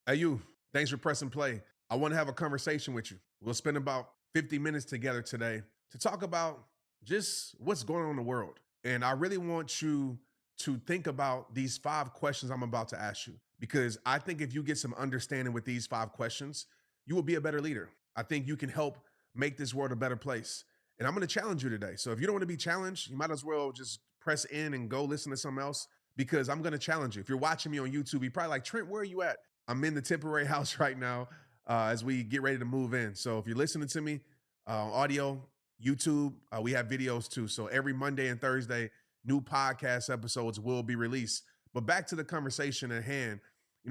Hey, you, thanks for pressing play. I want to have a conversation with you. We'll spend about 50 minutes together today to talk about just what's going on in the world. And I really want you to think about these 5 questions I'm about to ask you, because I think if you get some understanding with these 5 questions, you will be a better leader. I think you can help make this world a better place. And I'm going to challenge you today. So if you don't want to be challenged, you might as well just press in and go listen to something else, because I'm going to challenge you. If you're watching me on YouTube, you're probably like, Trent, where are you at? I'm in the temporary house right now as we get ready to move in. So if you're listening to me, audio, YouTube, we have videos too. So every Monday and Thursday, new podcast episodes will be released. But back to the conversation at hand,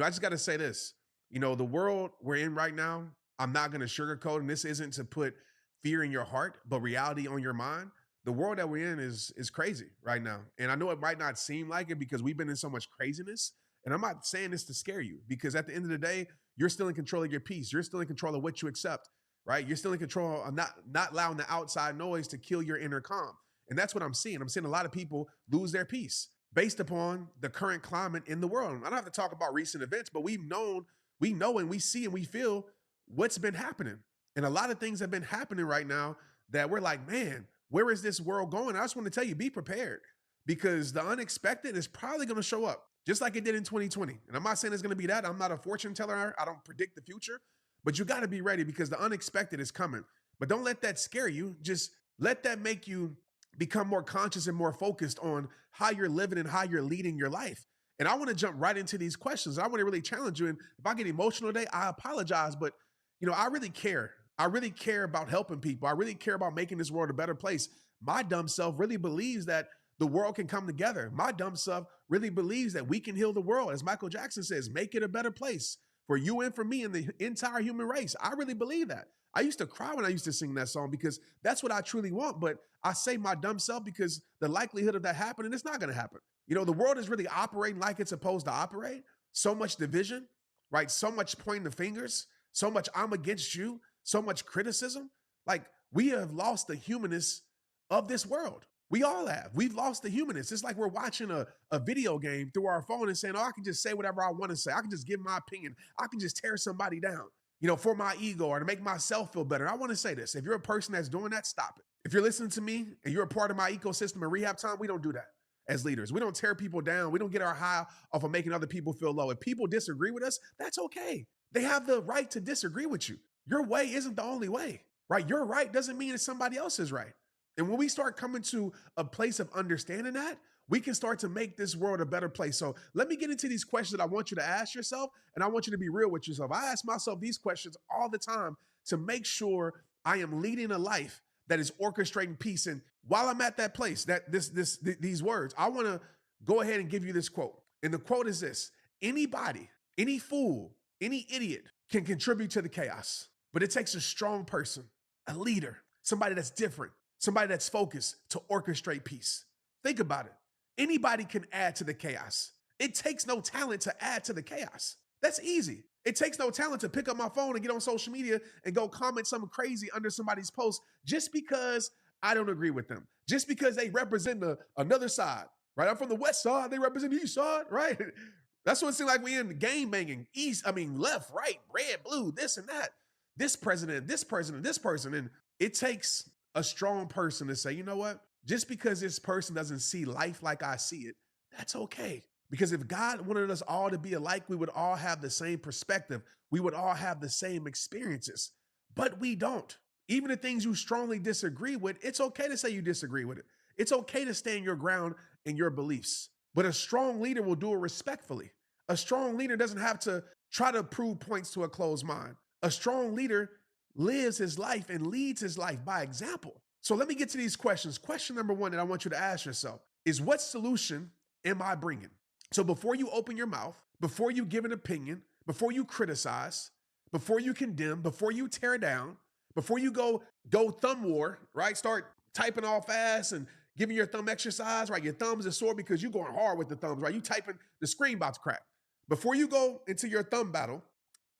I just got to say this. The world we're in right now, I'm not going to sugarcoat, and this isn't to put fear in your heart, but reality on your mind. The world that we're in is crazy right now. And I know it might not seem like it because we've been in so much craziness. And I'm not saying this to scare you, because at the end of the day, you're still in control of your peace. You're still in control of what you accept, right? You're still in control of not allowing the outside noise to kill your inner calm. And that's what I'm seeing. I'm seeing a lot of people lose their peace based upon the current climate in the world. I don't have to talk about recent events, but we know and we see and we feel what's been happening. And a lot of things have been happening right now that we're like, man, where is this world going? I just want to tell you, be prepared, because the unexpected is probably going to show up, just like it did in 2020. And I'm not saying it's going to be that. I'm not a fortune teller. I don't predict the future, but you got to be ready, because the unexpected is coming. But don't let that scare you. Just let that make you become more conscious and more focused on how you're living and how you're leading your life. And I want to jump right into these questions. I want to really challenge you. And if I get emotional today, I apologize, but I really care. I really care about helping people. I really care about making this world a better place. My dumb self really believes that the world can come together. My dumb self really believes that we can heal the world. As Michael Jackson says, make it a better place for you and for me and the entire human race. I really believe that. I used to cry when I used to sing that song, because that's what I truly want. But I say my dumb self because the likelihood of that happening, it's not going to happen. The world is really operating like it's supposed to operate. So much division, right? So much pointing the fingers, so much I'm against you, so much criticism. Like, we have lost the humanness of this world. We all have. We've lost the humanness. It's like we're watching a video game through our phone and saying, oh, I can just say whatever I want to say. I can just give my opinion. I can just tear somebody down, for my ego or to make myself feel better. I want to say this. If you're a person that's doing that, stop it. If you're listening to me and you're a part of my ecosystem in rehab time, we don't do that as leaders. We don't tear people down. We don't get our high off of making other people feel low. If people disagree with us, that's okay. They have the right to disagree with you. Your way isn't the only way, right? Your right doesn't mean it's somebody else's right. And when we start coming to a place of understanding that, we can start to make this world a better place. So let me get into these questions that I want you to ask yourself, and I want you to be real with yourself. I ask myself these questions all the time to make sure I am leading a life that is orchestrating peace. And while I'm at that place, these words, I want to go ahead and give you this quote. And the quote is this: anybody, any fool, any idiot can contribute to the chaos, but it takes a strong person, a leader, somebody that's different, somebody that's focused to orchestrate peace. Think about it. Anybody can add to the chaos. It takes no talent to add to the chaos. That's easy. It takes no talent to pick up my phone and get on social media and go comment something crazy under somebody's post just because I don't agree with them, just because they represent another side, right? I'm from the west side. They represent the east side, right? That's what it seems like we in the game banging. Left, right, red, blue, this and that. This president, this person, this person. And it takes a strong person to say, you know what? Just because this person doesn't see life like I see it, that's okay. Because if God wanted us all to be alike, we would all have the same perspective. We would all have the same experiences, but we don't. Even the things you strongly disagree with, it's okay to say you disagree with it. It's okay to stand your ground in your beliefs, but a strong leader will do it respectfully. A strong leader doesn't have to try to prove points to a closed mind. A strong leader lives his life and leads his life by example. So let me get to these questions. Question number 1 that I want you to ask yourself is, what solution am I bringing? So before you open your mouth, before you give an opinion, before you criticize, before you condemn, before you tear down, before you go thumb war, right? Start typing all fast and giving your thumb exercise, right? Your thumbs are sore because you're going hard with the thumbs, right? You typing, the screen about to crack. Before you go into your thumb battle,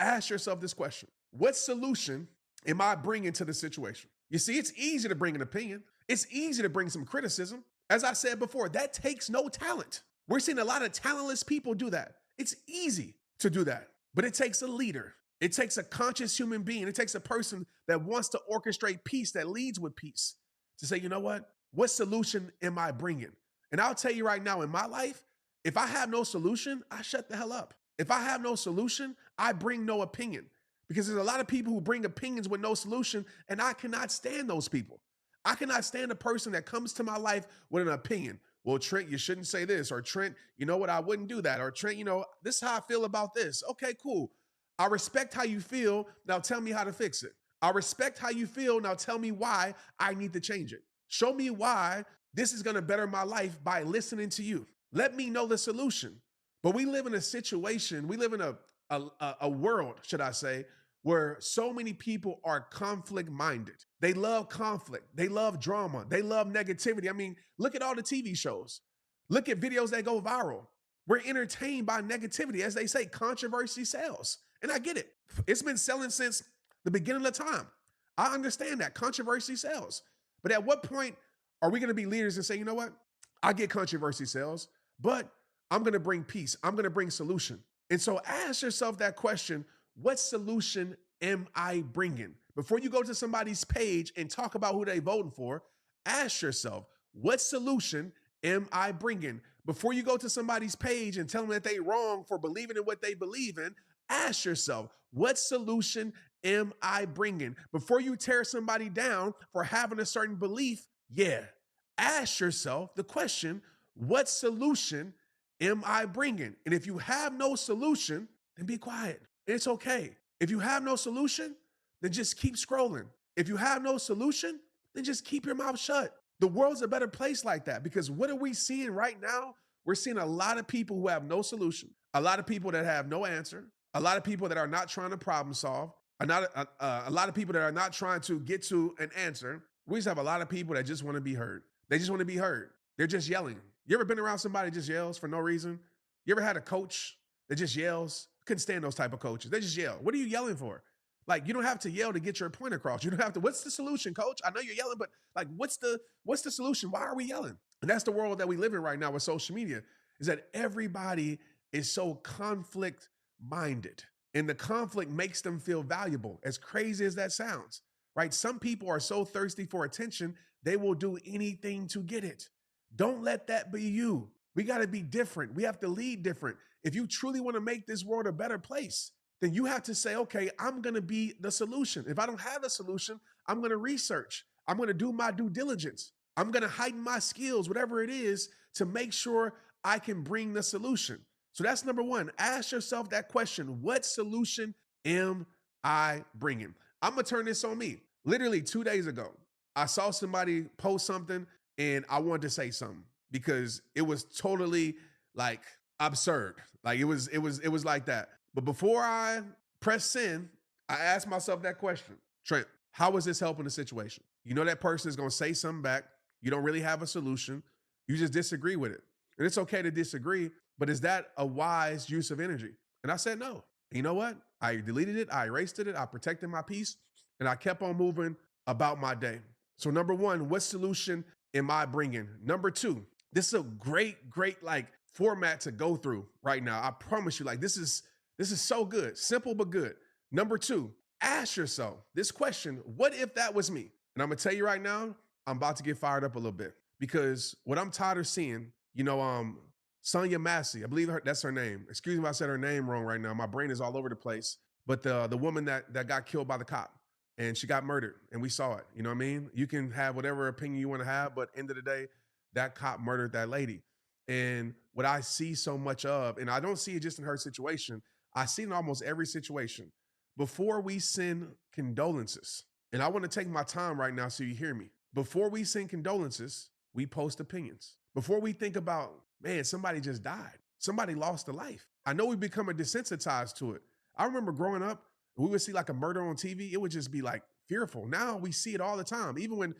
ask yourself this question: what solution am I bringing to the situation? You see, it's easy to bring an opinion. It's easy to bring some criticism. As I said before, that takes no talent. We're seeing a lot of talentless people do that. It's easy to do that. but it takes a leader. It takes a conscious human being. It takes a person that wants to orchestrate peace, that leads with peace, to say, you know what solution am I bringing? And I'll tell you right now, in my life, if I have no solution, I shut the hell up. If I have no solution, I bring no opinion, because there's a lot of people who bring opinions with no solution, and I cannot stand those people. I cannot stand a person that comes to my life with an opinion. Well, Trent, you shouldn't say this. Or Trent, you know what? I wouldn't do that. Or Trent, this is how I feel about this. Okay, cool. I respect how you feel. Now tell me how to fix it. I respect how you feel. Now tell me why I need to change it. Show me why this is going to better my life by listening to you. Let me know the solution. But we live in a situation, we live in a world, should I say, where so many people are conflict minded. They love conflict. They love drama. They love negativity. I mean, look at all the TV shows. Look at videos that go viral. We're entertained by negativity. As they say, controversy sells. And I get it. It's been selling since the beginning of time. I understand that controversy sells. But at what point are we going to be leaders and say, you know what? I get controversy sells, but I'm going to bring peace. I'm going to bring solution. And so ask yourself that question: what solution am I bringing? Before you go to somebody's page and talk about who they voting for, ask yourself, what solution am I bringing? Before you go to somebody's page and tell them that they're wrong for believing in what they believe in, ask yourself, what solution am I bringing? Before you tear somebody down for having a certain belief, ask yourself the question, what solution am I bringing? And if you have no solution, then be quiet. It's okay. If you have no solution, then just keep scrolling. If you have no solution, then just keep your mouth shut. The world's a better place like that, because what are we seeing right now? We're seeing a lot of people who have no solution, a lot of people that have no answer, a lot of people that are not trying to problem solve, a lot of people that are not trying to get to an answer. We just have a lot of people that just want to be heard. They just want to be heard. They're just yelling. You ever been around somebody that just yells for no reason? You ever had a coach that just yells? Couldn't stand those type of coaches. They just yell. What are you yelling for? Like, you don't have to yell to get your point across. You don't have to, what's the solution, coach? I know you're yelling, but like, what's the solution? Why are we yelling? And that's the world that we live in right now with social media, is that everybody is so conflict minded, and the conflict makes them feel valuable, as crazy as that sounds, right? Some people are so thirsty for attention, they will do anything to get it. Don't let that be you. We got to be different. We have to lead different. If you truly want to make this world a better place, then you have to say, okay, I'm going to be the solution. If I don't have a solution, I'm going to research. I'm going to do my due diligence. I'm going to heighten my skills, whatever it is, to make sure I can bring the solution. So that's number one. Ask yourself that question. What solution am I bringing? I'm going to turn this on me. Literally 2 days ago, I saw somebody post something and I wanted to say something because it was totally like absurd. Like it was like that. But before I press send, I asked myself that question. Trent, how is this helping the situation? You know that person is going to say something back. You don't really have a solution. You just disagree with it. And it's okay to disagree, but is that a wise use of energy? And I said no. And you know what? I deleted it. I erased it. I protected my peace. And I kept on moving about my day. So number one, what solution am I bringing? Number two, this is a great like format to go through right now. I promise you, like this is so good. Simple, but good. Number two, ask yourself this question. What if that was me? And I'm going to tell you right now, I'm about to get fired up a little bit, because what I'm tired of seeing, Sonia Massey, I believe that's her name. Excuse me if I said her name wrong right now. My brain is all over the place. But the woman that got killed by the cop, and she got murdered, and we saw it. You know what I mean? You can have whatever opinion you want to have, but end of the day, that cop murdered that lady. And what I see so much of, and I don't see it just in her situation, I see it in almost every situation. Before we send condolences, and I want to take my time right now so you hear me. Before we send condolences, we post opinions. Before we think about, man, somebody just died. Somebody lost a life. I know we've become desensitized to it. I remember growing up, we would see like a murder on TV. It would just be like fearful. Now we see it all the time. Even when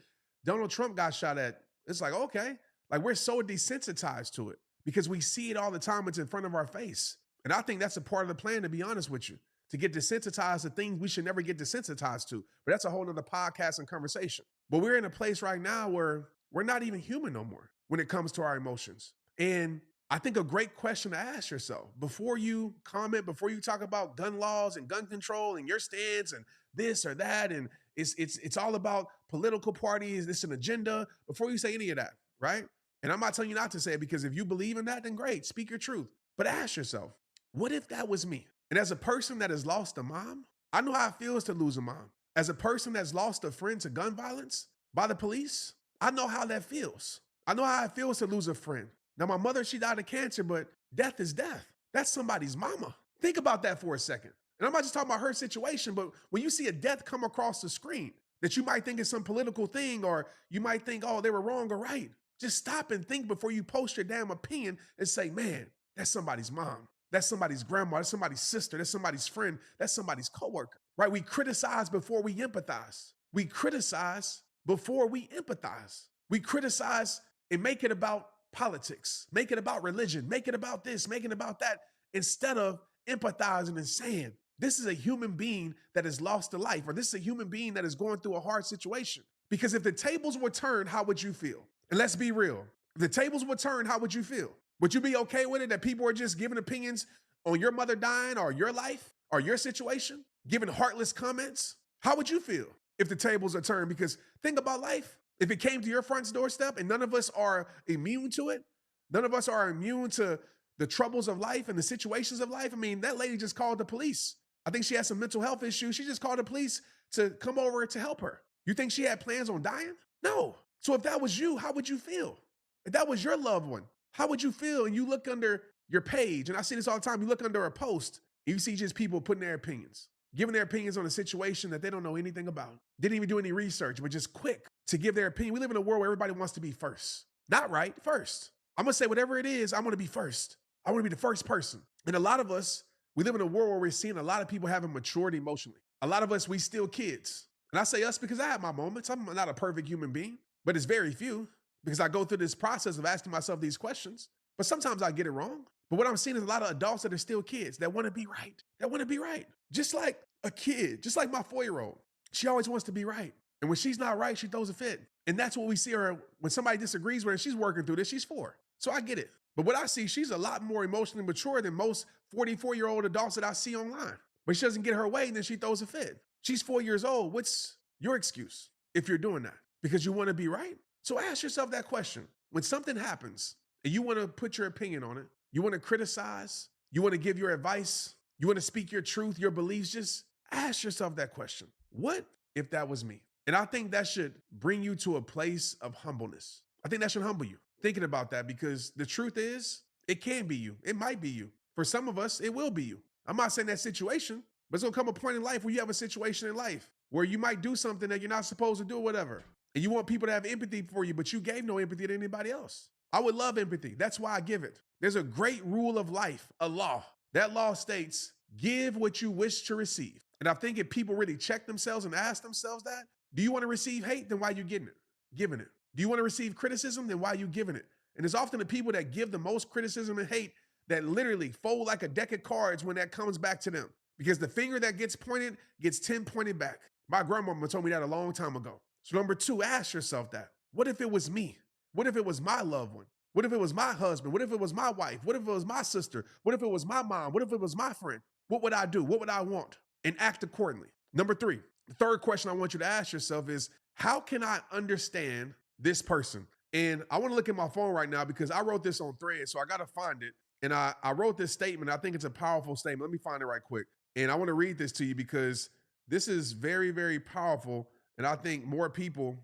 Donald Trump got shot at, it's like, okay, like we're so desensitized to it because we see it all the time. It's in front of our face. And I think that's a part of the plan, to be honest with you, to get desensitized to things we should never get desensitized to. But that's a whole nother podcast and conversation. But we're in a place right now where we're not even human no more when it comes to our emotions. And I think a great question to ask yourself before you comment, before you talk about gun laws and gun control and your stance and this or that, and it's all about political parties, this an agenda, before you say any of that, right? And I'm not telling you not to say it, because if you believe in that, then great, speak your truth. But ask yourself, what if that was me? And as a person that has lost a mom, I know how it feels to lose a mom. As a person that's lost a friend to gun violence by the police, I know how that feels. I know how it feels to lose a friend. Now, my mother, she died of cancer, but death is death. That's somebody's mama. Think about that for a second. And I'm not just talking about her situation, but when you see a death come across the screen that you might think is some political thing, or you might think, oh, they were wrong or right, just stop and think before you post your damn opinion and say, man, that's somebody's mom. That's somebody's grandma. That's somebody's sister. That's somebody's friend. That's somebody's coworker, right? We criticize before we empathize. We criticize before we empathize. We criticize and make it about politics, make it about religion, make it about this, make it about that, instead of empathizing and saying, this is a human being that has lost a life, or this is a human being that is going through a hard situation. Because if the tables were turned, how would you feel? And let's be real. If the tables were turned, how would you feel? Would you be okay with it that people are just giving opinions on your mother dying or your life or your situation, giving heartless comments? How would you feel if the tables are turned? Because think about life. If it came to your front doorstep and none of us are immune to it, none of us are immune to the troubles of life and the situations of life. I mean, that lady just called the police. I think she has some mental health issues. She just called the police to come over to help her. You think she had plans on dying? No. So if that was you, how would you feel? If that was your loved one, how would you feel? And you look under your page, and I see this all the time, you look under a post, and you see just people putting their opinions, giving their opinions on a situation that they don't know anything about. Didn't even do any research, but just quick to give their opinion. We live in a world where everybody wants to be first. Not right, first. I'm gonna say whatever it is, I wanna be first. I wanna be the first person. And a lot of us, we live in a world where we're seeing a lot of people having matured emotionally. A lot of us, we still kids. And I say us because I have my moments. I'm not a perfect human being, but it's very few, because I go through this process of asking myself these questions. But sometimes I get it wrong. But what I'm seeing is a lot of adults that are still kids that wanna be right, that wanna be right. Just like a kid, just like my 4-year-old. She always wants to be right. And when she's not right, she throws a fit. And that's what we see her when somebody disagrees with her. She's working through this. She's 4. So I get it. But what I see, she's a lot more emotionally mature than most 44-year-old adults that I see online. But she doesn't get her way, and then she throws a fit. She's 4 years old. What's your excuse if you're doing that? Because you want to be right? So ask yourself that question. When something happens and you want to put your opinion on it, you want to criticize, you want to give your advice, you want to speak your truth, your beliefs, just ask yourself that question. What if that was me? And I think that should bring you to a place of humbleness. I think that should humble you, thinking about that, because the truth is, it can be you. It might be you. For some of us, it will be you. I'm not saying that situation, but it's going to come a point in life where you have a situation in life where you might do something that you're not supposed to do or whatever. And you want people to have empathy for you, but you gave no empathy to anybody else. I would love empathy. That's why I give it. There's a great rule of life, a law. That law states, give what you wish to receive. And I think if people really check themselves and ask themselves that, do you want to receive hate? Then why are you getting it? Giving it. Do you want to receive criticism? Then why are you giving it? And it's often the people that give the most criticism and hate that literally fold like a deck of cards when that comes back to them. Because the finger that gets pointed gets 10 pointed back. My grandmama told me that a long time ago. So number 2, ask yourself that. What if it was me? What if it was my loved one? What if it was my husband? What if it was my wife? What if it was my sister? What if it was my mom? What if it was my friend? What would I do? What would I want? And act accordingly. Number 3, the third question I want you to ask yourself is, how can I understand this person? And I want to look at my phone right now because I wrote this on Thread, so I got to find it. And I wrote this statement. I think it's a powerful statement. Let me find it right quick. And I want to read this to you because this is very, very powerful. And I think more people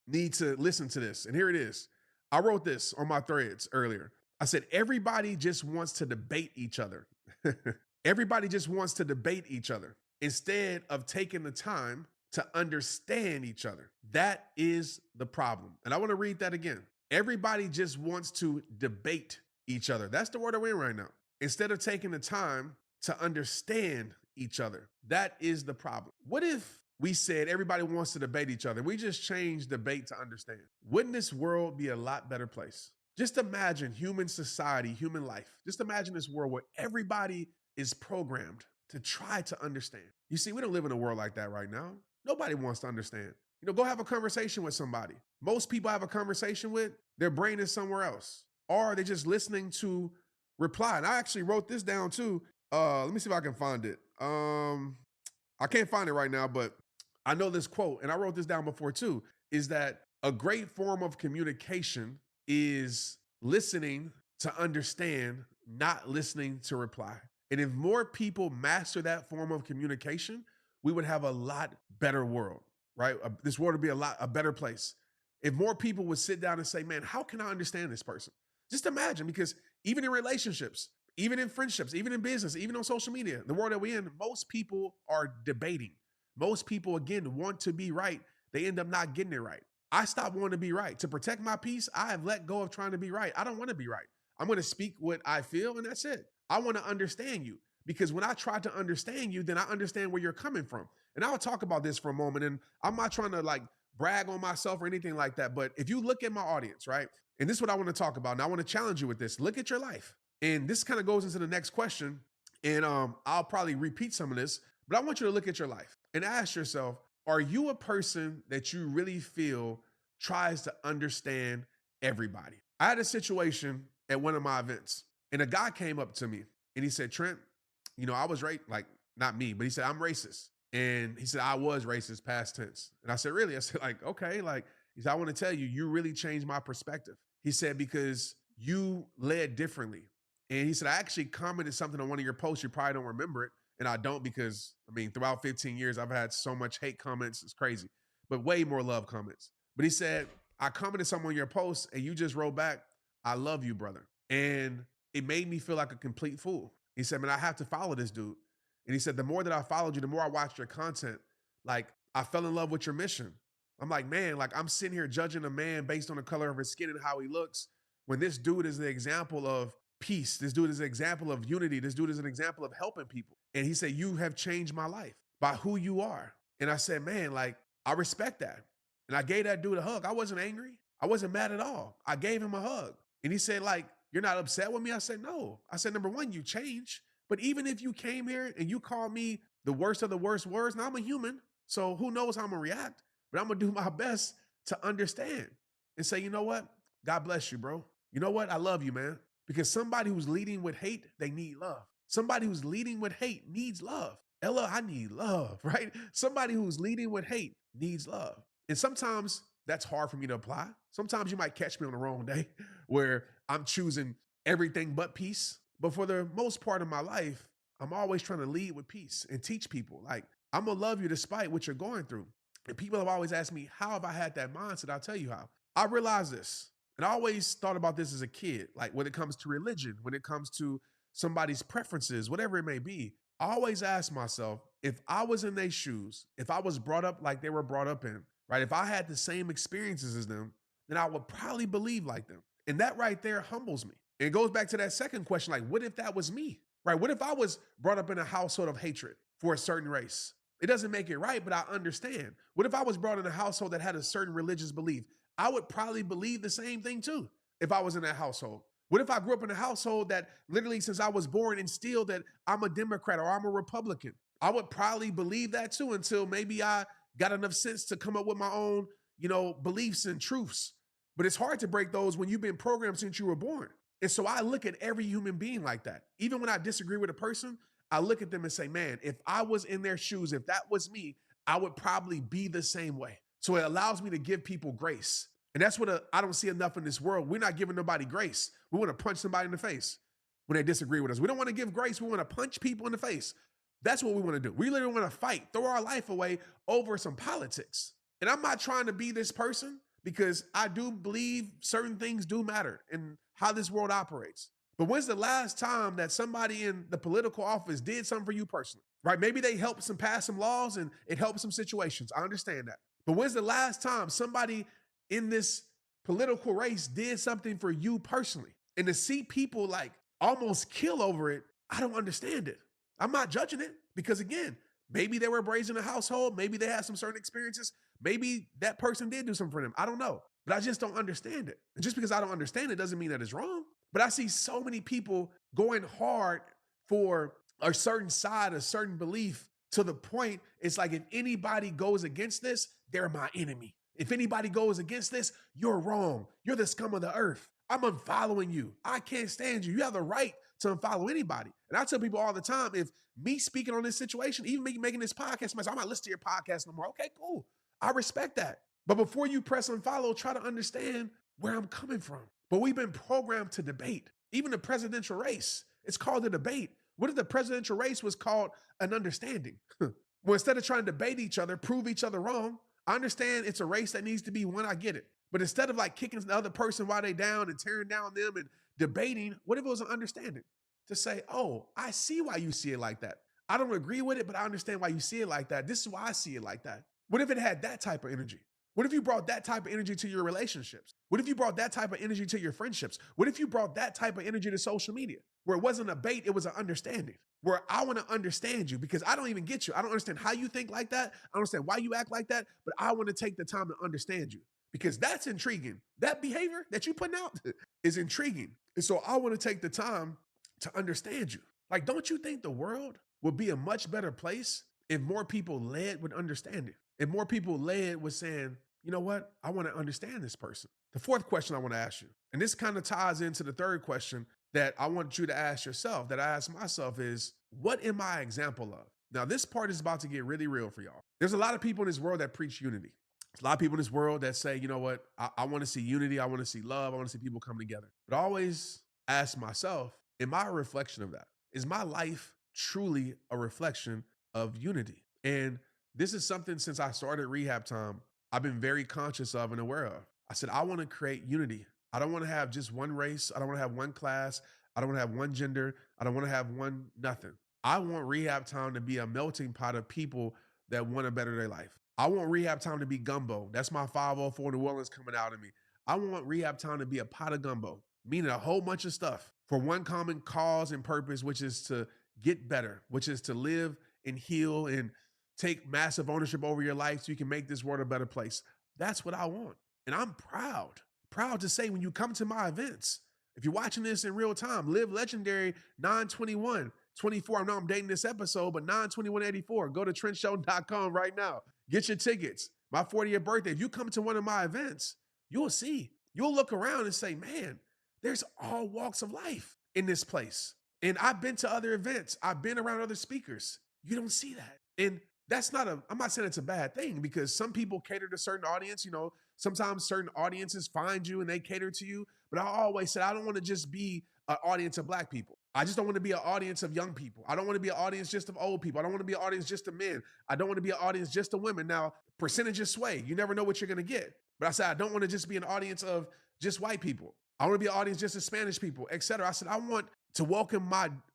need to listen to this. And here it is. I wrote this on my threads earlier. I said, everybody just wants to debate each other. Everybody just wants to debate each other instead of taking the time to understand each other. That is the problem. And I want to read that again. Everybody just wants to debate each other. That's the word we're in right now. Instead of taking the time to understand each other. That is the problem. What if we said everybody wants to debate each other? We just changed debate to understand. Wouldn't this world be a lot better place? Just imagine human society, human life. Just imagine this world where everybody is programmed to try to understand. You see, we don't live in a world like that right now. Nobody wants to understand. Go have a conversation with somebody. Most people I have a conversation with, their brain is somewhere else. or are they just listening to reply? And I actually wrote this down too. Let me see if I can find it. I can't find it right now, but I know this quote, and I wrote this down before too, is that a great form of communication is listening to understand, not listening to reply. And if more people master that form of communication, we would have a lot better world, right? This world would be a better place. If more people would sit down and say, man, how can I understand this person? Just imagine, because even in relationships, even in friendships, even in business, even on social media, the world that we're in, most people are debating. Most people, again, want to be right. They end up not getting it right. I stopped wanting to be right. To protect my peace, I have let go of trying to be right. I don't want to be right. I'm going to speak what I feel, and that's it. I want to understand you, because when I try to understand you, then I understand where you're coming from. And I'll talk about this for a moment, and I'm not trying to like brag on myself or anything like that. But if you look at my audience, right, and this is what I want to talk about, and I want to challenge you with this. Look at your life. And this kind of goes into the next question. And I'll probably repeat some of this, but I want you to look at your life and ask yourself, are you a person that you really feel tries to understand everybody? I had a situation at one of my events, and a guy came up to me and he said, Trent, I was right, like not me, but he said, I'm racist. And he said, I was racist, past tense. And I said, really? I said, like, okay. Like, he said, I want to tell you, you really changed my perspective. He said, because you led differently. And he said, I actually commented something on one of your posts. You probably don't remember it. And I don't, because throughout 15 years, I've had so much hate comments. It's crazy, but way more love comments. But he said, I commented something on your post and you just wrote back, I love you, brother. And it made me feel like a complete fool. He said, man, I have to follow this dude. And he said, the more that I followed you, the more I watched your content, like I fell in love with your mission. I'm like, man, like I'm sitting here judging a man based on the color of his skin and how he looks, when this dude is the example of peace. This dude is an example of unity. This dude is an example of helping people. And he said, you have changed my life by who you are. And I said, man, like, I respect that. And I gave that dude a hug. I wasn't angry. I wasn't mad at all. I gave him a hug. And he said, like, you're not upset with me? I said, no. I said, number one, you changed. But even if you came here and you called me the worst of the worst words, now I'm a human. So who knows how I'm going to react? But I'm going to do my best to understand and say, you know what? God bless you, bro. You know what? I love you, man. Because somebody who's leading with hate, they need love. Somebody who's leading with hate needs love. Ella, I need love, right? Somebody who's leading with hate needs love. And sometimes that's hard for me to apply. Sometimes you might catch me on the wrong day where I'm choosing everything but peace. But for the most part of my life, I'm always trying to lead with peace and teach people, like, I'm going to love you despite what you're going through. And people have always asked me, how have I had that mindset? I'll tell you how. I realized this. And I always thought about this as a kid, like when it comes to religion, when it comes to somebody's preferences, whatever it may be. I always ask myself, if I was in their shoes, if I was brought up like they were brought up in, right? If I had the same experiences as them, then I would probably believe like them. And that right there humbles me. And it goes back to that second question, like, what if that was me, right? What if I was brought up in a household of hatred for a certain race? It doesn't make it right, but I understand. What if I was brought in a household that had a certain religious belief? I would probably believe the same thing too if I was in that household. What if I grew up in a household that literally since I was born instilled that I'm a Democrat or I'm a Republican? I would probably believe that too until maybe I got enough sense to come up with my own, beliefs and truths. But it's hard to break those when you've been programmed since you were born. And so I look at every human being like that. Even when I disagree with a person, I look at them and say, man, if I was in their shoes, if that was me, I would probably be the same way. So it allows me to give people grace. And that's what I don't see enough in this world. We're not giving nobody grace. We want to punch somebody in the face when they disagree with us. We don't want to give grace. We want to punch people in the face. That's what we want to do. We literally want to fight, throw our life away over some politics. And I'm not trying to be this person, because I do believe certain things do matter in how this world operates. But when's the last time that somebody in the political office did something for you personally, right? Maybe they helped pass some laws and it helped some situations. I understand that. But when's the last time somebody in this political race did something for you personally? And to see people like almost kill over it, I don't understand it. I'm not judging it, because again, maybe they were raised in a household. Maybe they had some certain experiences. Maybe that person did do something for them. I don't know, but I just don't understand it. And just because I don't understand it doesn't mean that it's wrong. But I see so many people going hard for a certain side, a certain belief, to the point it's like, if anybody goes against this, they're my enemy. If anybody goes against this, you're wrong. You're the scum of the earth. I'm unfollowing you. I can't stand you. You have the right to unfollow anybody. And I tell people all the time, if me speaking on this situation, even me making this podcast, I'm not listening to your podcast no more. Okay, cool. I respect that. But before you press unfollow, try to understand where I'm coming from. But we've been programmed to debate. Even the presidential race, it's called a debate. What if the presidential race was called an understanding? Well, instead of trying to debate each other, prove each other wrong, I understand it's a race that needs to be won. I get it. But instead of like kicking the other person while they down and tearing down them and debating, what if it was an understanding? To say, oh, I see why you see it like that. I don't agree with it, but I understand why you see it like that. This is why I see it like that. What if it had that type of energy? What if you brought that type of energy to your relationships? What if you brought that type of energy to your friendships? What if you brought that type of energy to social media, where it wasn't a bait, it was an understanding, where I want to understand you because I don't even get you. I don't understand how you think like that. I don't understand why you act like that, but I want to take the time to understand you because that's intriguing. That behavior that you putting out is intriguing. And so I want to take the time to understand you. Like, don't you think the world would be a much better place if more people led with understanding? If more people led with saying, you know what? I want to understand this person. The fourth question I want to ask you, and this kind of ties into the third question that I want you to ask yourself, that I ask myself is, what am I an example of? Now, this part is about to get really real for y'all. There's a lot of people in this world that preach unity. There's a lot of people in this world that say, you know what? I want to see unity. I want to see love. I want to see people come together. But I always ask myself, am I a reflection of that? Is my life truly a reflection of unity? And this is something since I started Rehab Time, I've been very conscious of and aware of. I said, I want to create unity. I don't want to have just one race. I don't want to have one class. I don't want to have one gender. I don't want to have one nothing. I want Rehab Time to be a melting pot of people that want to better their life. I want Rehab Time to be gumbo. That's my 504 New Orleans coming out of me. I want Rehab Time to be a pot of gumbo, meaning a whole bunch of stuff for one common cause and purpose, which is to get better, which is to live and heal and take massive ownership over your life so you can make this world a better place. That's what I want. And I'm proud to say when you come to my events, if you're watching this in real time, Live Legendary 9/21/24. I know I'm dating this episode, but 9/21/84. Go to TrentShelton.com right now. Get your tickets. My 40th birthday. If you come to one of my events, you'll see. You'll look around and say, man, there's all walks of life in this place. And I've been to other events. I've been around other speakers. You don't see that. And I'm not saying it's a bad thing because some people cater to certain audience. Sometimes certain audiences find you and they cater to you. But I always said, I don't want to just be an audience of Black people. I just don't want to be an audience of young people. I don't want to be an audience just of old people. I don't want to be an audience just of men. I don't want to be an audience just of women. Now, percentages sway. You never know what you're going to get. But I said, I don't want to just be an audience of just white people. I want to be an audience just of Spanish people, etc. I said, I want to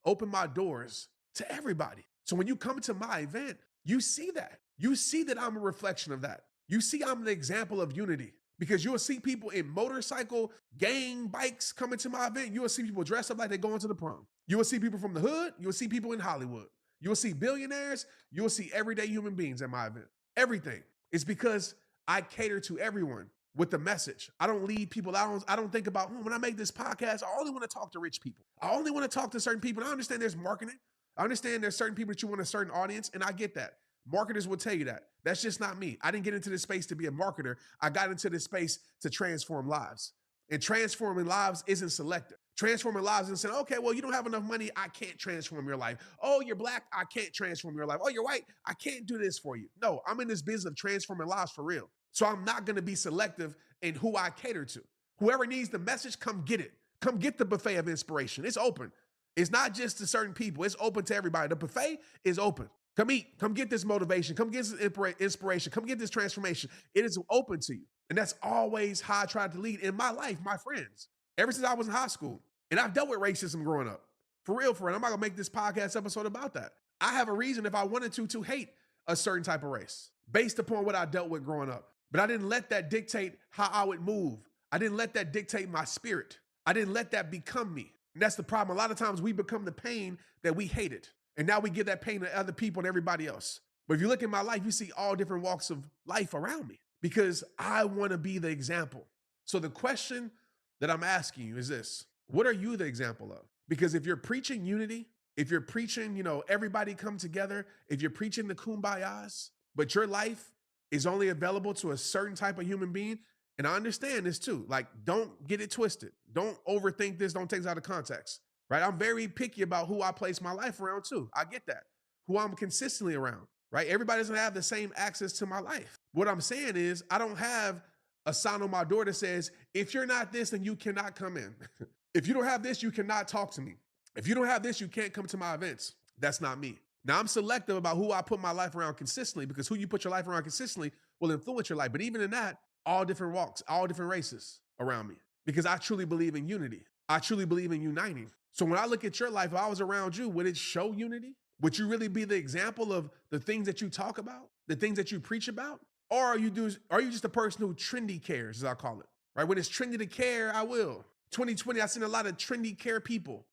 open my doors to everybody. So when you come to my event, you see that. You see that I'm a reflection of that. You see I'm the example of unity because you'll see people in motorcycle gang bikes coming to my event. You will see people dressed up like they're going to the prom. You will see people from the hood. You will see people in Hollywood. You will see billionaires. You will see everyday human beings at my event. Everything. It's because I cater to everyone with the message. I don't lead people out. I don't think about, when I make this podcast, I only want to talk to rich people. I only want to talk to certain people. And I understand there's marketing. I understand there's certain people that you want a certain audience, and I get that. Marketers will tell you that. That's just not me. I didn't get into this space to be a marketer. I got into this space to transform lives. And transforming lives isn't selective. Transforming lives isn't saying, okay, well, you don't have enough money. I can't transform your life. Oh, you're Black. I can't transform your life. Oh, you're white. I can't do this for you. No, I'm in this business of transforming lives for real. So I'm not going to be selective in who I cater to. Whoever needs the message, come get it. Come get the buffet of inspiration. It's open. It's not just to certain people. It's open to everybody. The buffet is open. Come eat. Come get this motivation. Come get this inspiration. Come get this transformation. It is open to you. And that's always how I tried to lead in my life, my friends, ever since I was in high school. And I've dealt with racism growing up. For real. I'm not going to make this podcast episode about that. I have a reason if I wanted to hate a certain type of race based upon what I dealt with growing up. But I didn't let that dictate how I would move. I didn't let that dictate my spirit. I didn't let that become me. And that's the problem. A lot of times we become the pain that we hated. And now we give that pain to other people and everybody else. But if you look at my life, you see all different walks of life around me because I want to be the example. So the question that I'm asking you is this: what are you the example of? Because if you're preaching unity, if you're preaching, everybody come together, if you're preaching the kumbayas, but your life is only available to a certain type of human being, And I understand this too. Like, don't get it twisted. Don't overthink this. Don't take this out of context, right? I'm very picky about who I place my life around too. I get that. Who I'm consistently around, right? Everybody doesn't have the same access to my life. What I'm saying is I don't have a sign on my door that says, if you're not this, then you cannot come in. If you don't have this, you cannot talk to me. If you don't have this, you can't come to my events. That's not me. Now, I'm selective about who I put my life around consistently, because who you put your life around consistently will influence your life. But even in that, all different walks, all different races around me, because I truly believe in unity. I truly believe in uniting. So when I look at your life, if I was around you, would it show unity? Would you really be the example of the things that you talk about, the things that you preach about? Or are you just a person who trendy cares, as I call it, right? When it's trendy to care, I will. 2020, I've seen a lot of trendy care people,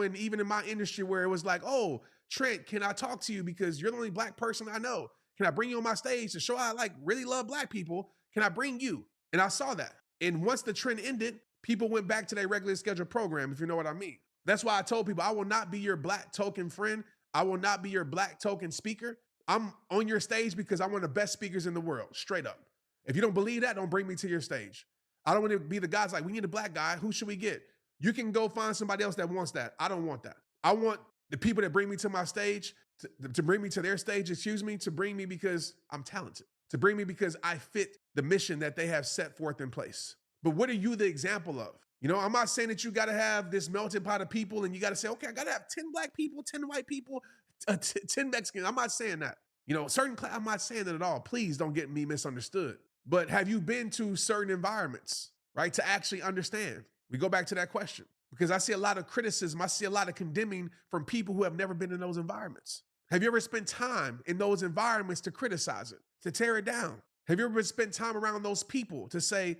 and even in my industry where it was like, oh, Trent, can I talk to you because you're the only Black person I know? Can I bring you on my stage to show I really love Black people? Can I bring you? And I saw that. And once the trend ended, people went back to their regularly scheduled program, if you know what I mean. That's why I told people, I will not be your Black token friend. I will not be your Black token speaker. I'm on your stage because I'm one of the best speakers in the world, straight up. If you don't believe that, don't bring me to your stage. I don't want to be the guys like, we need a Black guy. Who should we get? You can go find somebody else that wants that. I don't want that. I want the people that bring me to my stage, to bring me to their stage, to bring me because I'm talented, to bring me because I fit the mission that they have set forth in place. But what are you the example of? You know, I'm not saying that you got to have this melting pot of people and you got to say, okay, I got to have 10 Black people, 10 white people, 10 Mexicans. I'm not saying that. You know, I'm not saying that at all. Please don't get me misunderstood. But have you been to certain environments, right, to actually understand? We go back to that question because I see a lot of criticism. I see a lot of condemning from people who have never been in those environments. Have you ever spent time in those environments to criticize it, to tear it down? Have you ever spent time around those people to say,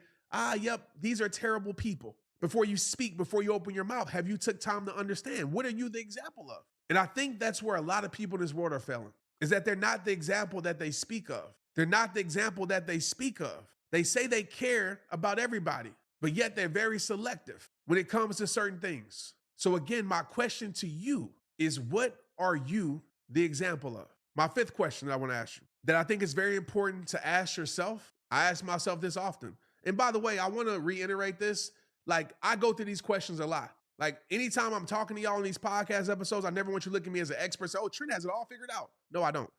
yep, these are terrible people? Before you speak, before you open your mouth, have you took time to understand? What are you the example of? And I think that's where a lot of people in this world are failing, is that they're not the example that they speak of. They're not the example that they speak of. They say they care about everybody, but yet they're very selective when it comes to certain things. So again, my question to you is, what are you the example of? My fifth question that I want to ask you, that I think is very important to ask yourself. I ask myself this often. And by the way, I want to reiterate this. Like, I go through these questions a lot. Like, anytime I'm talking to y'all in these podcast episodes, I never want you to look at me as an expert. Say, oh, Trent has it all figured out. No, I don't.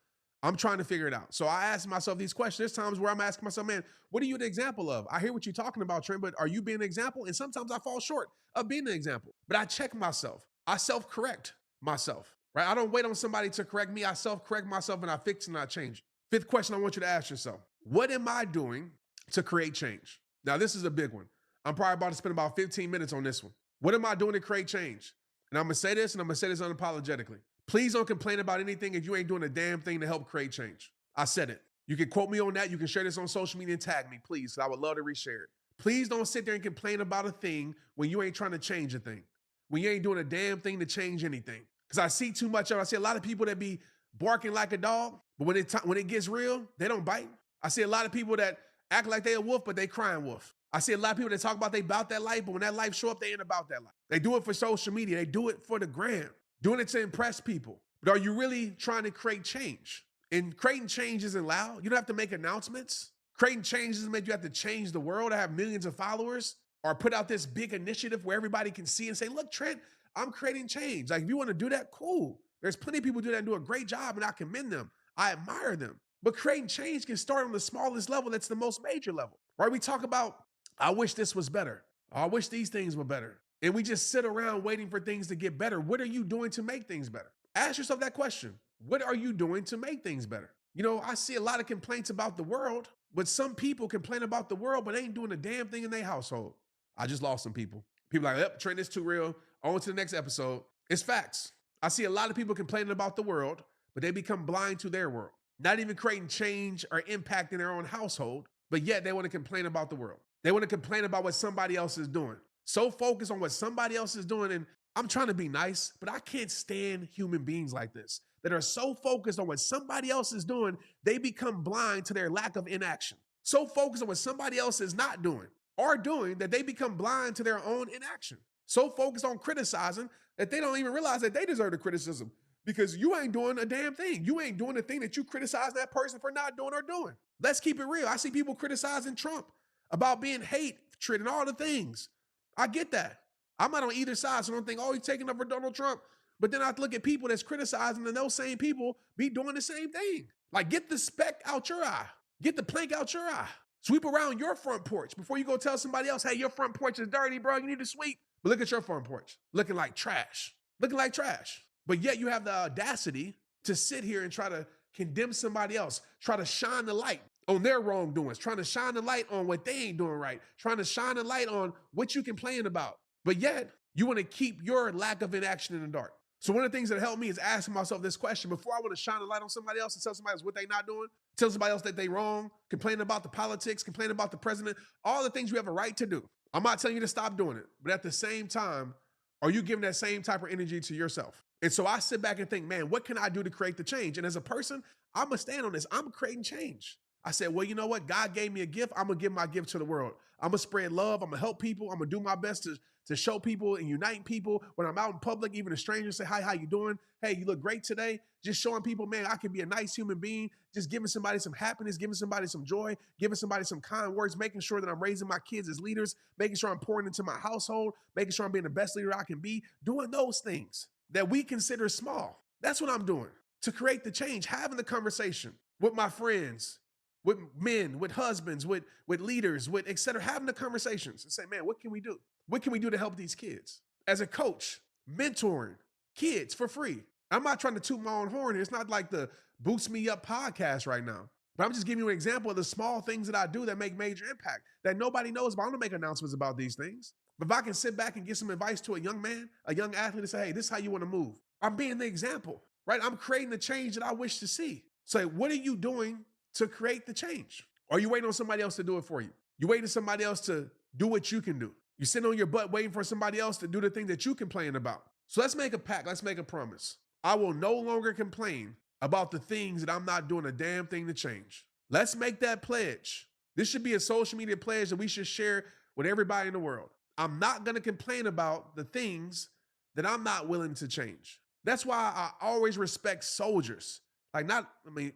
I'm trying to figure it out. So I ask myself these questions. There's times where I'm asking myself, man, what are you the example of? I hear what you're talking about, Trent, but are you being an example? And sometimes I fall short of being an example. But I check myself. I self-correct myself, right? I don't wait on somebody to correct me. I self-correct myself and I fix and I change. Fifth question I want you to ask yourself. What am I doing to create change? Now, this is a big one. I'm probably about to spend about 15 minutes on this one. What am I doing to create change? And I'm going to say this, and I'm going to say this unapologetically. Please don't complain about anything if you ain't doing a damn thing to help create change. I said it. You can quote me on that. You can share this on social media and tag me, please. I would love to reshare it. Please don't sit there and complain about a thing when you ain't trying to change a thing, when you ain't doing a damn thing to change anything. Because I see too much of it. I see a lot of people that be barking like a dog, but when it gets real, they don't bite. I see a lot of people that act like they a wolf, but they crying wolf. I see a lot of people that talk about they about that life, but when that life show up, they ain't about that life. They do it for social media. They do it for the gram, doing it to impress people. But are you really trying to create change? And creating change isn't loud. You don't have to make announcements. Creating change doesn't make you have to change the world or have millions of followers or put out this big initiative where everybody can see and say, look, Trent, I'm creating change. Like, if you want to do that, cool. There's plenty of people do that and do a great job, and I commend them. I admire them. But creating change can start on the smallest level. That's the most major level, right? We talk about, I wish this was better. I wish these things were better. And we just sit around waiting for things to get better. What are you doing to make things better? Ask yourself that question. What are you doing to make things better? You know, I see a lot of complaints about the world, but some people complain about the world, but ain't doing a damn thing in their household. I just lost some people. People are like, yep, Trent, this too real. On to the next episode. It's facts. I see a lot of people complaining about the world, but they become blind to their world. Not even creating change or impact in their own household, but yet they want to complain about the world. They want to complain about what somebody else is doing. So focused on what somebody else is doing. And I'm trying to be nice, but I can't stand human beings like this that are so focused on what somebody else is doing, they become blind to their lack of inaction. So focused on what somebody else is not doing or doing that they become blind to their own inaction. So focused on criticizing that they don't even realize that they deserve the criticism. because you ain't doing a damn thing. You ain't doing the thing that you criticize that person for not doing or doing. Let's keep it real. I see people criticizing Trump about being hatred and all the things. I get that. I'm not on either side, so I don't think, oh, he's taking up for Donald Trump. But then I look at people that's criticizing, and those same people be doing the same thing. Like, get the speck out your eye. Get the plank out your eye. Sweep around your front porch before you go tell somebody else, hey, your front porch is dirty, bro. You need to sweep. But look at your front porch. Looking like trash. Looking like trash. But yet you have the audacity to sit here and try to condemn somebody else, try to shine the light on their wrongdoings, trying to shine the light on what they ain't doing right, trying to shine the light on what you complain about. But yet you want to keep your lack of inaction in the dark. So one of the things that helped me is asking myself this question before I want to shine a light on somebody else and tell somebody else what they not doing, tell somebody else that they wrong, complaining about the politics, complaining about the president, all the things you have a right to do. I'm not telling you to stop doing it, but at the same time, are you giving that same type of energy to yourself? And so I sit back and think, man, what can I do to create the change? And as a person, I'm going to stand on this. I'm creating change. I said, well, you know what? God gave me a gift. I'm going to give my gift to the world. I'm going to spread love. I'm going to help people. I'm going to do my best to show people and unite people. When I'm out in public, even a stranger say, hi, how you doing? Hey, you look great today. Just showing people, man, I can be a nice human being. Just giving somebody some happiness, giving somebody some joy, giving somebody some kind words, making sure that I'm raising my kids as leaders, making sure I'm pouring into my household, making sure I'm being the best leader I can be, doing those things that we consider small. That's what I'm doing to create the change, having the conversation with my friends, with men, with husbands, with leaders, with et cetera, having the conversations and say, man, what can we do? What can we do to help these kids? As a coach, mentoring kids for free. I'm not trying to toot my own horn here. It's not like the Boost Me Up podcast right now. But I'm just giving you an example of the small things that I do that make major impact that nobody knows about. I don't make announcements about these things. But if I can sit back and give some advice to a young man, a young athlete, and say, hey, this is how you want to move. I'm being the example, right? I'm creating the change that I wish to see. So what are you doing to create the change? Or are you waiting on somebody else to do it for you? You waiting on somebody else to do what you can do. You're sitting on your butt waiting for somebody else to do the thing that you complain about. So let's make a pact. Let's make a promise. I will no longer complain about the things that I'm not doing a damn thing to change. Let's make that pledge. This should be a social media pledge that we should share with everybody in the world. I'm not going to complain about the things that I'm not willing to change. That's why I always respect soldiers. Like of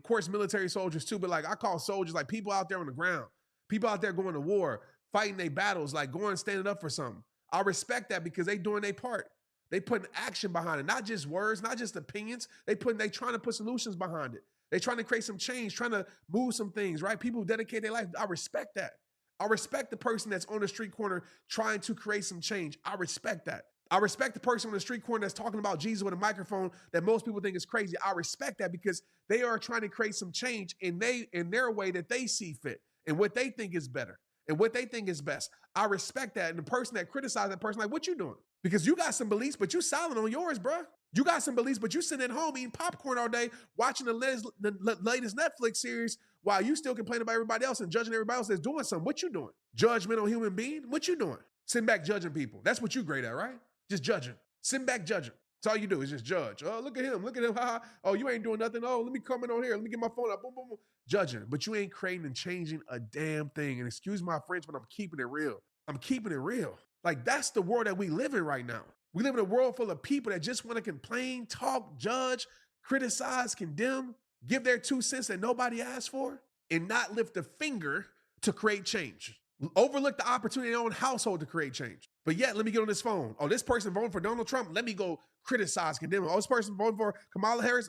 course, military soldiers too, but like I call soldiers like people out there on the ground, people out there going to war, fighting their battles, like going and standing up for something. I respect that because they doing their part. They putting action behind it, not just words, not just opinions. They trying to put solutions behind it. They trying to create some change, trying to move some things, right? People who dedicate their life. I respect that. I respect the person that's on the street corner trying to create some change. I respect that. I respect the person on the street corner that's talking about Jesus with a microphone that most people think is crazy. I respect that because they are trying to create some change in their way that they see fit and what they think is better and what they think is best. I respect that. And the person that criticizes that person, like, what you doing? Because you got some beliefs, but you silent on yours, bro. You got some beliefs, but you sitting at home eating popcorn all day, watching the latest Netflix series while you still complain about everybody else and judging everybody else that's doing something. What you doing? Judgmental human being? What you doing? Sitting back judging people. That's what you great at, right? Just judging. Sitting back judging. That's all you do is just judge. Oh, look at him. Look at him. Oh, you ain't doing nothing. Oh, let me come in on here. Let me get my phone up. Boom, boom, boom. Judging. But you ain't creating and changing a damn thing. And excuse my French, but I'm keeping it real. I'm keeping it real. Like, that's the world that we live in right now. We live in a world full of people that just want to complain, talk, judge, criticize, condemn, give their 2 cents that nobody asked for, and not lift a finger to create change. Overlook the opportunity in their own household to create change. But yet, let me get on this phone. Oh, this person voting for Donald Trump. Let me go criticize, condemn. Oh, this person voting for Kamala Harris.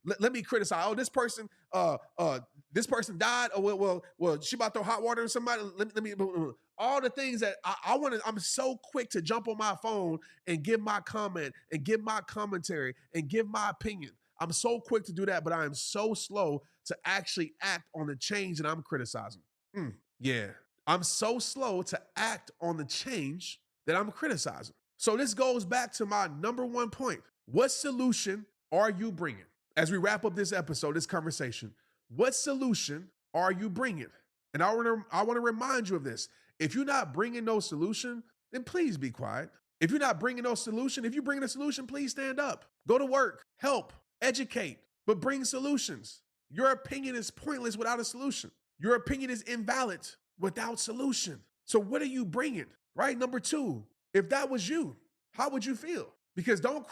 Let me criticize. Oh, this person died. Oh, well, she about to throw hot water on somebody. Let me all the things that I want to. I'm so quick to jump on my phone and give my comment and give my commentary and give my opinion. I'm so quick to do that, but I am so slow to actually act on the change that I'm criticizing. Yeah. I'm so slow to act on the change that I'm criticizing. So this goes back to my number one point. What solution are you bringing? As we wrap up this episode, this conversation, what solution are you bringing? And I want to remind you of this. If you're not bringing no solution, then please be quiet. If you're not bringing no solution, if you bring a solution, please stand up. Go to work, help, educate, but bring solutions. Your opinion is pointless without a solution. Your opinion is invalid without solution. So what are you bringing, right? Number 2, if that was you, how would you feel? Because don't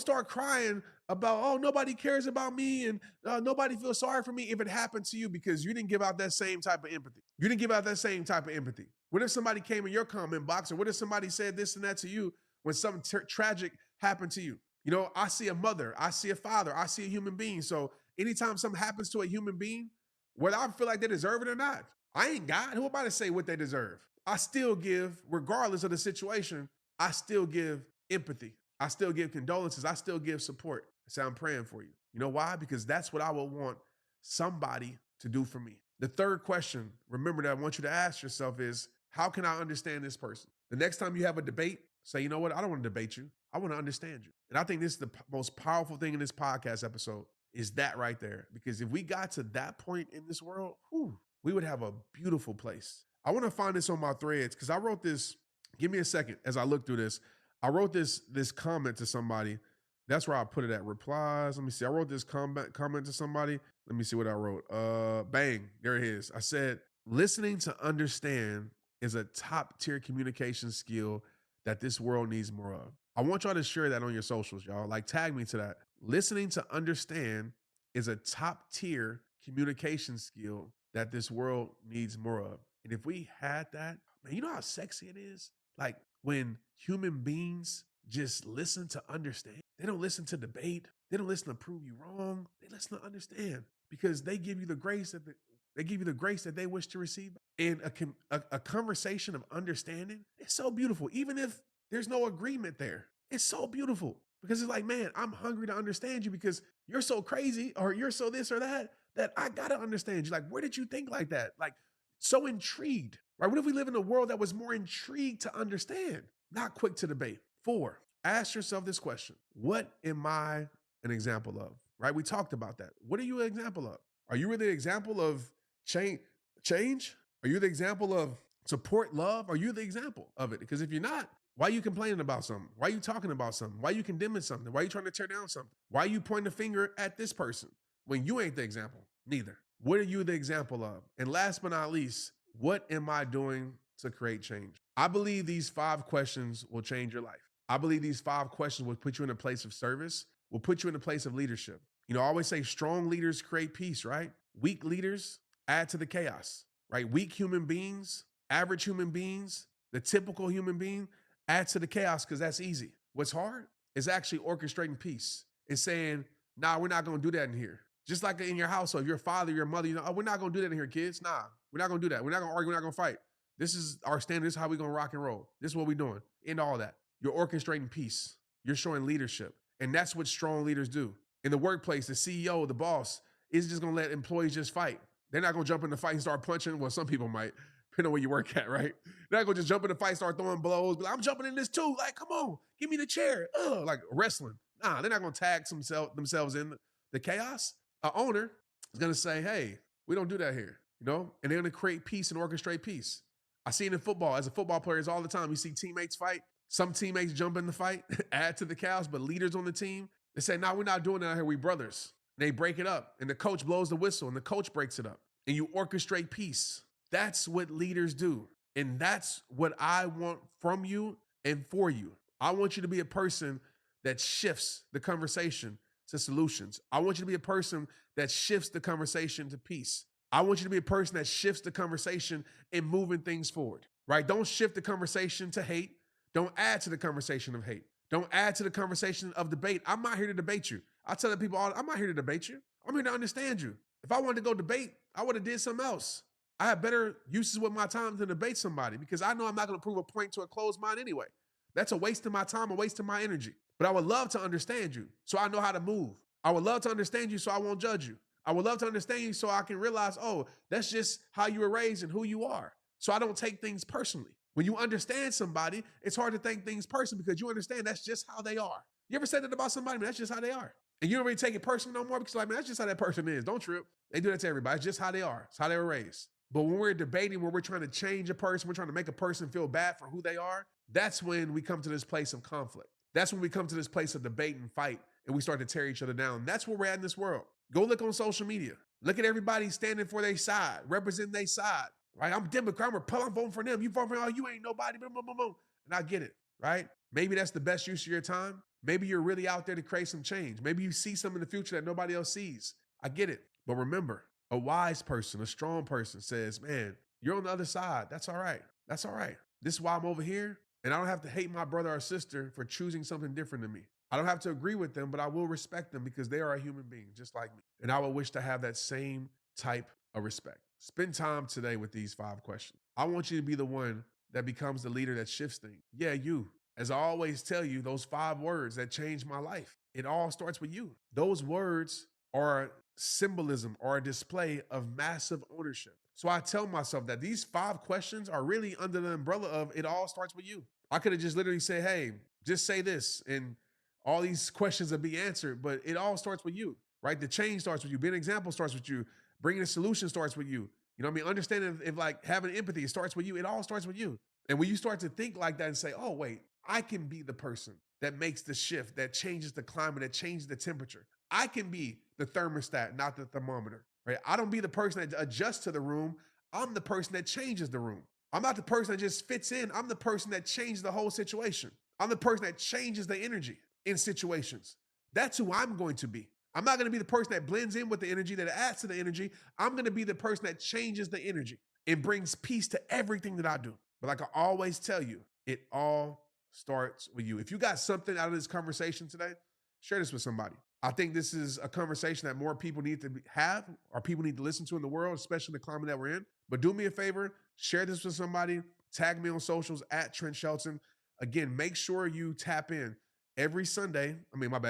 start crying about, oh, nobody cares about me and nobody feels sorry for me if it happened to you because you didn't give out that same type of empathy. You didn't give out that same type of empathy. What if somebody came in your comment box, or what if somebody said this and that to you when something tragic happened to you? You know, I see a mother, I see a father, I see a human being. So anytime something happens to a human being, whether I feel like they deserve it or not, I ain't God. Who am I to say what they deserve? I still give, regardless of the situation, I still give empathy. I still give condolences. I still give support. I say, I'm praying for you. You know why? Because that's what I would want somebody to do for me. The third question, remember, that I want you to ask yourself is, how can I understand this person? The next time you have a debate, say, you know what? I don't want to debate you. I want to understand you. And I think this is the most powerful thing in this podcast episode, is that right there. Because if we got to that point in this world, we would have a beautiful place. I want to find this on my threads because I wrote this. Give me a second as I look through this. I wrote this comment to somebody. That's where I put it at. Replies. Let me see. I wrote this comment to somebody. Let me see what I wrote. Bang. There it is. I said, listening to understand is a top tier communication skill that this world needs more of. I want y'all to share that on your socials, y'all. Like, tag me to that. Listening to understand is a top tier communication skill that this world needs more of. And if we had that, man, you know how sexy it is? Like when human beings just listen to understand. They don't listen to debate. They don't listen to prove you wrong. They listen to understand because they give you the grace that they wish to receive. And a conversation of understanding, it's so beautiful. Even if there's no agreement there, it's so beautiful because it's like, man, I'm hungry to understand you because you're so crazy or you're so this or that I got to understand you. Like, where did you think like that? Like, so intrigued, right? What if we live in a world that was more intrigued to understand, not quick to debate? 4, ask yourself this question. What am I an example of, right? We talked about that. What are you an example of? Are you really an example of change? Are you the example of support, love? Are you the example of it? Because if you're not, why are you complaining about something? Why are you talking about something? Why are you condemning something? Why are you trying to tear down something? Why are you pointing the finger at this person when you ain't the example? Neither. What are you the example of? And last but not least, what am I doing to create change? I believe these 5 questions will change your life. I believe these 5 questions will put you in a place of service, will put you in a place of leadership. You know, I always say strong leaders create peace, right? Weak leaders add to the chaos, right? Weak human beings, average human beings, the typical human being add to the chaos because that's easy. What's hard is actually orchestrating peace. It's saying, nah, we're not going to do that in here. Just like in your household, your father, your mother, you know, oh, we're not going to do that in here, kids. Nah, we're not going to do that. We're not going to argue. We're not going to fight. This is our standard. This is how we're going to rock and roll. This is what we're doing. And all that. You're orchestrating peace. You're showing leadership. And that's what strong leaders do. In the workplace, the CEO, the boss, isn't just going to let employees just fight. They're not going to jump in the fight and start punching. Well, some people might, depending on where you work at, right? They're not going to just jump in the fight, start throwing blows. But I'm jumping in this too. Like, come on, give me the chair. Like wrestling. Nah, they're not going to tag themselves in the chaos. An owner is going to say, hey, we don't do that here, you know? And they're going to create peace and orchestrate peace. I see it in football. As a football player, it's all the time. You see teammates fight. Some teammates jump in the fight, add to the chaos, but leaders on the team, they say, no, we're not doing that here. We brothers. They break it up, and the coach blows the whistle, and the coach breaks it up, and you orchestrate peace. That's what leaders do, and that's what I want from you and for you. I want you to be a person that shifts the conversation to solutions. I want you to be a person that shifts the conversation to peace. I want you to be a person that shifts the conversation in moving things forward, right? Don't shift the conversation to hate. Don't add to the conversation of hate. Don't add to the conversation of debate. I'm not here to debate you. I tell the people, I'm not here to debate you. I'm here to understand you. If I wanted to go debate, I would have did something else. I have better uses with my time than debate somebody because I know I'm not going to prove a point to a closed mind anyway. That's a waste of my time, a waste of my energy. But I would love to understand you so I know how to move. I would love to understand you so I won't judge you. I would love to understand you so I can realize, oh, that's just how you were raised and who you are. So I don't take things personally. When you understand somebody, it's hard to take things personally because you understand that's just how they are. You ever said that about somebody? Man, that's just how they are. And you don't really take it personal no more because like, man, that's just how that person is. Don't trip. They do that to everybody. It's just how they are. It's how they were raised. But when we're debating, when we're trying to change a person, we're trying to make a person feel bad for who they are, that's when we come to this place of conflict. That's when we come to this place of debate and fight and we start to tear each other down. That's where we're at in this world. Go look on social media. Look at everybody standing for their side, representing their side. Right? I'm Democrat, I'm Republican, I'm voting for them. You vote for them, oh, you ain't nobody, boom, boom, boom, boom. And I get it, right? Maybe that's the best use of your time. Maybe you're really out there to create some change. Maybe you see something in the future that nobody else sees. I get it. But remember, a wise person, a strong person says, man, you're on the other side. That's all right. That's all right. This is why I'm over here. And I don't have to hate my brother or sister for choosing something different than me. I don't have to agree with them, but I will respect them because they are a human being just like me. And I would wish to have that same type of respect. Spend time today with these 5 questions. I want you to be the one that becomes the leader that shifts things. Yeah, you. As I always tell you, those 5 words that changed my life, it all starts with you. Those words are symbolism or a display of massive ownership. So I tell myself that these 5 questions are really under the umbrella of it all starts with you. I could have just literally said, hey, just say this and all these questions will be answered, but it all starts with you, right? The change starts with you. Being an example starts with you. Bringing a solution starts with you. You know what I mean? Understanding if like having empathy, it starts with you. It all starts with you. And when you start to think like that and say, oh, wait, I can be the person that makes the shift, that changes the climate, that changes the temperature. I can be the thermostat, not the thermometer, right? I don't be the person that adjusts to the room. I'm the person that changes the room. I'm not the person that just fits in. I'm the person that changes the whole situation. I'm the person that changes the energy in situations. That's who I'm going to be. I'm not going to be the person that blends in with the energy, that adds to the energy. I'm going to be the person that changes the energy and brings peace to everything that I do. But like I always tell you, it all starts with you. If you got something out of this conversation today, share this with somebody. I think this is a conversation that more people need to have or people need to listen to in the world, especially the climate that we're in. But do me a favor, share this with somebody, tag me on socials at Trent Shelton. Again, make sure you tap in every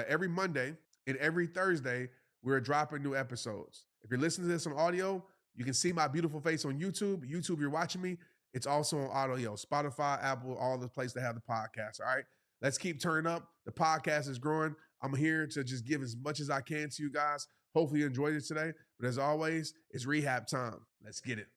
every Monday and every Thursday, we're dropping new episodes. If you're listening to this on audio, you can see my beautiful face on YouTube. YouTube, you're watching me. It's also on audio, Spotify, Apple, all the places that have the podcast. All right. Let's keep turning up. The podcast is growing. I'm here to just give as much as I can to you guys. Hopefully you enjoyed it today. But as always, it's rehab time. Let's get it.